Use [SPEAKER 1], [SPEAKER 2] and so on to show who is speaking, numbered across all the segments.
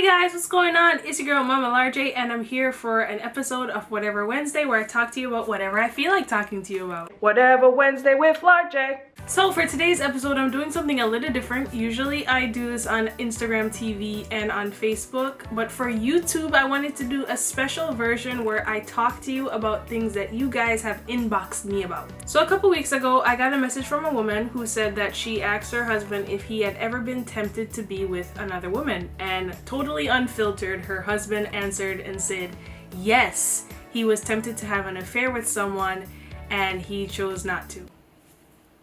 [SPEAKER 1] Hey guys, what's going on? It's your girl Mama LarJ, and I'm here for an episode of Whatever Wednesday where I talk to you about whatever I feel like talking to you about. Whatever Wednesday with LarJ. So for today's episode, I'm doing something a little different. Usually I do this on Instagram TV and on Facebook, but for YouTube I wanted to do a special version where I talk to you about things that you guys have inboxed me about. So a couple weeks ago, I got a message from a woman who said that she asked her husband if he had ever been tempted to be with another woman, and totally unfiltered, her husband answered and said yes, he was tempted to have an affair with someone and he chose not to.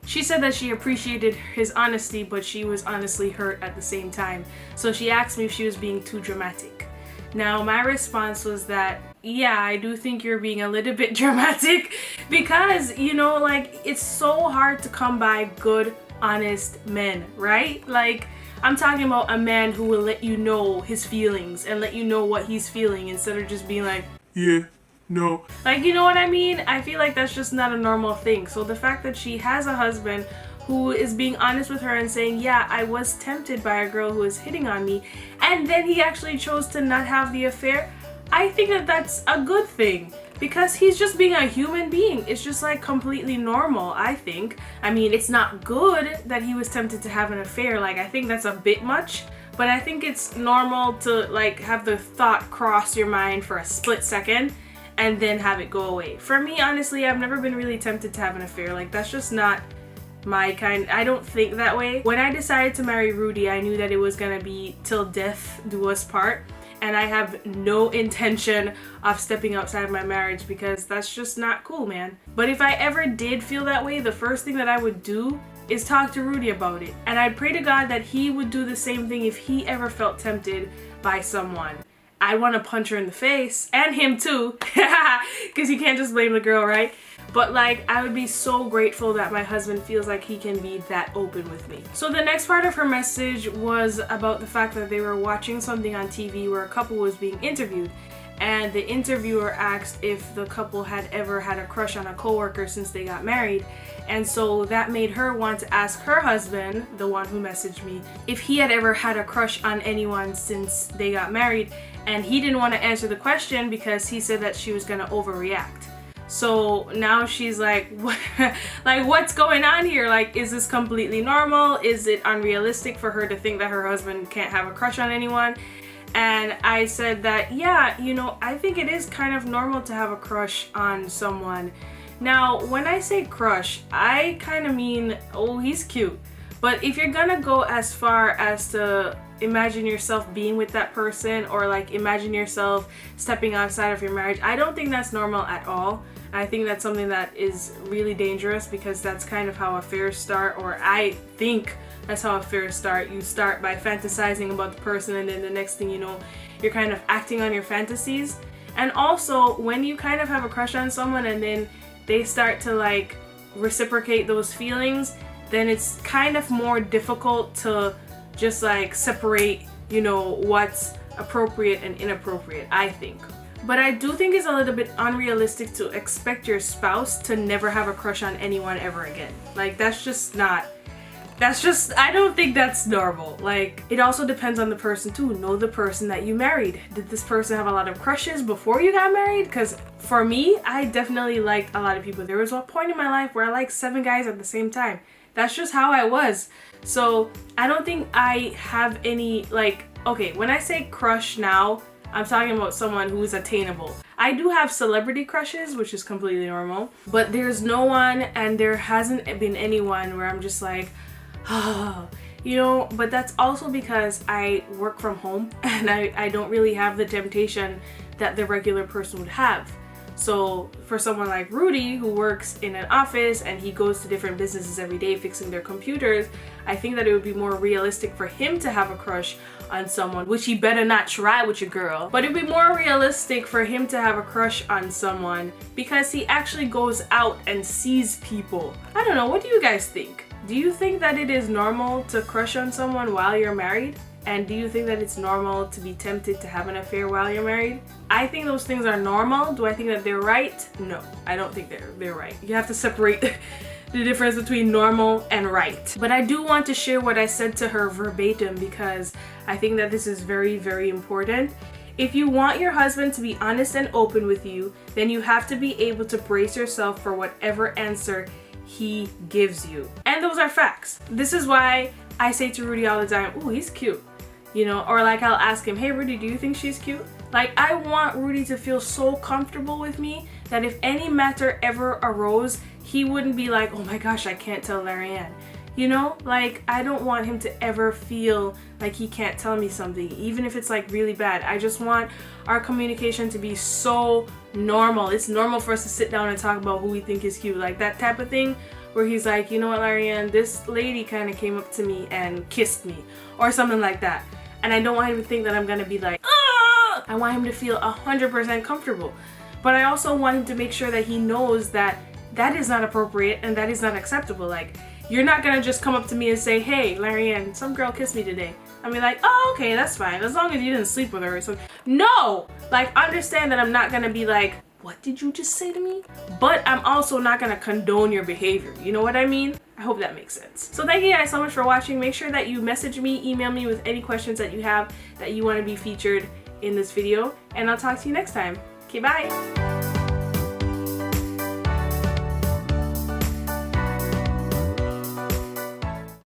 [SPEAKER 1] She said that she appreciated his honesty, but she was honestly hurt at the same time. So she asked me if she was being too dramatic. Now my response was that, yeah, I do think you're being a little bit dramatic because, you know, like, it's so hard to come by good, honest men, right? Like, I'm talking about a man who will let you know his feelings and let you know what he's feeling instead of just being like, yeah, no. Like, you know what I mean? I feel like that's just not a normal thing. So the fact that she has a husband who is being honest with her and saying, yeah, I was tempted by a girl who was hitting on me, and then he actually chose to not have the affair, I think that that's a good thing. Because he's just being a human being. It's just like completely normal, I think. I mean, it's not good that he was tempted to have an affair. Like, I think that's a bit much. But I think it's normal to like have the thought cross your mind for a split second and then have it go away. For me, honestly, I've never been really tempted to have an affair. Like, that's just not my kind. I don't think that way. When I decided to marry Rudy, I knew that it was gonna be till death do us part. And I have no intention of stepping outside of my marriage because that's just not cool, man. But if I ever did feel that way, the first thing that I would do is talk to Rudy about it. And I'd pray to God that he would do the same thing if he ever felt tempted by someone. I'd want to punch her in the face, and him too, because you can't just blame the girl, right? But like, I would be so grateful that my husband feels like he can be that open with me. So the next part of her message was about the fact that they were watching something on TV where a couple was being interviewed, and the interviewer asked if the couple had ever had a crush on a coworker since they got married. And so that made her want to ask her husband, the one who messaged me, if he had ever had a crush on anyone since they got married. And he didn't want to answer the question because he said that she was gonna overreact. So now she's like, what? Like, what's going on here? Like, is this completely normal? Is it unrealistic for her to think that her husband can't have a crush on anyone? And I said that, yeah, you know, I think it is kind of normal to have a crush on someone. Now, when I say crush, I kind of mean, oh, he's cute. But if you're gonna go as far as to imagine yourself being with that person, or like imagine yourself stepping outside of your marriage, I don't think that's normal at all. I think that's something that is really dangerous because that's kind of how affairs start, or I think that's how affairs start. You start by fantasizing about the person, and then the next thing you know, you're kind of acting on your fantasies. And also, when you kind of have a crush on someone and then they start to like reciprocate those feelings, then it's kind of more difficult to just like separate, you know, what's appropriate and inappropriate, I think. But I do think it's a little bit unrealistic to expect your spouse to never have a crush on anyone ever again. Like, I don't think that's normal. Like, it also depends on the person too. Know the person that you married. Did this person have a lot of crushes before you got married? Because for me, I definitely liked a lot of people. There was a point in my life where I liked 7 guys at the same time. That's just how I was. So I don't think I have any, like, okay, when I say crush now, I'm talking about someone who is attainable. I do have celebrity crushes, which is completely normal, but there's no one, and there hasn't been anyone where I'm just like, oh, you know. But that's also because I work from home and I don't really have the temptation that the regular person would have. So for someone like Rudy, who works in an office and he goes to different businesses every day fixing their computers, I think that it would be more realistic for him to have a crush on someone, which he better not try with your girl. But it'd be more realistic for him to have a crush on someone because he actually goes out and sees people. I don't know, what do you guys think? Do you think that it is normal to crush on someone while you're married? And do you think that it's normal to be tempted to have an affair while you're married? I think those things are normal. Do I think that they're right? No, I don't think they're right. You have to separate the difference between normal and right. But I do want to share what I said to her verbatim because I think that this is very, very important. If you want your husband to be honest and open with you, then you have to be able to brace yourself for whatever answer he gives you. And those are facts. This is why I say to Rudy all the time, "Ooh, he's cute." You know, or like I'll ask him, "Hey Rudy, do you think she's cute?" Like, I want Rudy to feel so comfortable with me that if any matter ever arose, he wouldn't be like, "Oh my gosh, I can't tell LarJ." You know, like, I don't want him to ever feel like he can't tell me something, even if it's like really bad. I just want our communication to be so normal. It's normal for us to sit down and talk about who we think is cute, like that type of thing where he's like, "You know what, LarJ, this lady kind of came up to me and kissed me," or something like that. And I don't want him to think that I'm gonna be like, "Ah!" I want him to feel 100% comfortable. But I also want him to make sure that he knows that that is not appropriate and that is not acceptable. Like, you're not gonna just come up to me and say, "Hey, LarJ, some girl kissed me today." I'll be like, "Oh, okay, that's fine, as long as you didn't sleep with her." So no, like, understand that I'm not gonna be like, "What did you just say to me?" But I'm also not gonna condone your behavior. You know what I mean? I hope that makes sense. So thank you guys so much for watching. Make sure that you message me, email me with any questions that you have that you want to be featured in this video. And I'll talk to you next time. Okay, bye.